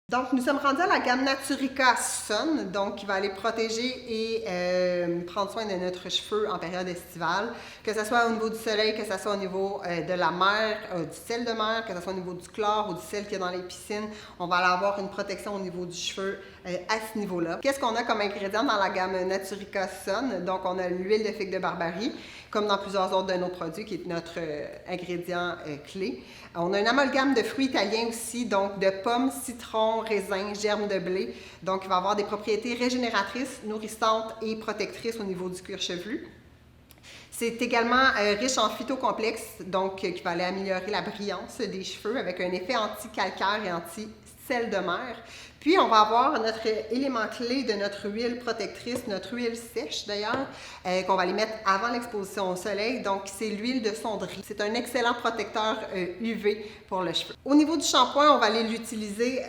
Donc, nous sommes rendus à la gamme Naturica Sun, donc qui va aller protéger et prendre soin de notre cheveu en période estivale, que ce soit au niveau du soleil, que ce soit au niveau de la mer, du sel de mer, que ce soit au niveau du chlore ou du sel qu'il y a dans les piscines. On va aller avoir une protection au niveau du cheveu à ce niveau-là. Qu'est-ce qu'on a comme ingrédient dans la gamme Naturica Sun? Donc, on a l'huile de figue de Barbarie, comme dans plusieurs autres de nos produits, qui est notre ingrédient clé. On a un amalgame de fruits italiens aussi, donc de pommes, citron, raisin, germes de blé. Donc, il va avoir des propriétés régénératrices, nourrissantes et protectrices au niveau du cuir chevelu. C'est également riche en phytocomplexes, donc qui va aller améliorer la brillance des cheveux avec un effet anti-calcaire et anti-sel de mer. Puis, on va avoir notre élément clé de notre huile protectrice, notre huile sèche d'ailleurs, qu'on va aller mettre avant l'exposition au soleil. Donc, c'est l'huile de sonderie. C'est un excellent protecteur UV pour le cheveu. Au niveau du shampoing, on va aller l'utiliser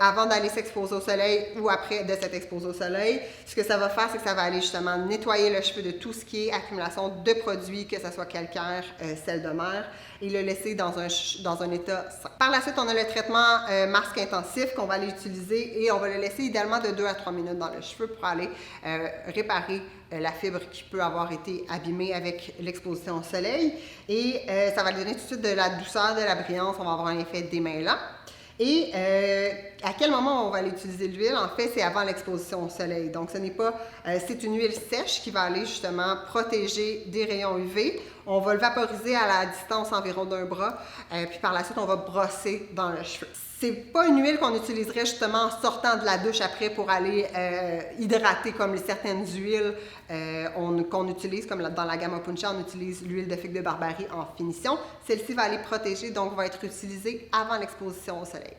avant d'aller s'exposer au soleil ou après de s'être exposé au soleil. Ce que ça va faire, c'est que ça va aller justement nettoyer le cheveu de tout ce qui est accumulation de produits, que ce soit calcaire, sel de mer, et le laisser dans un état sain. Par la suite, on a le traitement masque intensif qu'on va aller utiliser et on va le laisser idéalement de 2 à 3 minutes dans le cheveu pour aller réparer la fibre qui peut avoir été abîmée avec l'exposition au soleil. Et ça va lui donner tout de suite de la douceur, de la brillance. On va avoir un effet démêlant. Et à quel moment on va aller utiliser l'huile? En fait, c'est avant l'exposition au soleil. Donc, ce n'est pas... c'est une huile sèche qui va aller justement protéger des rayons UV. On va le vaporiser à la distance environ d'un bras. Puis par la suite, on va brosser dans le cheveu. C'est pas une huile qu'on utiliserait justement en sortant de la douche après pour aller hydrater comme certaines huiles qu'on utilise, comme dans la gamme Opuntia, on utilise l'huile de figue de Barbarie en finition. Celle-ci va aller protéger, donc va être utilisée avant l'exposition au soleil.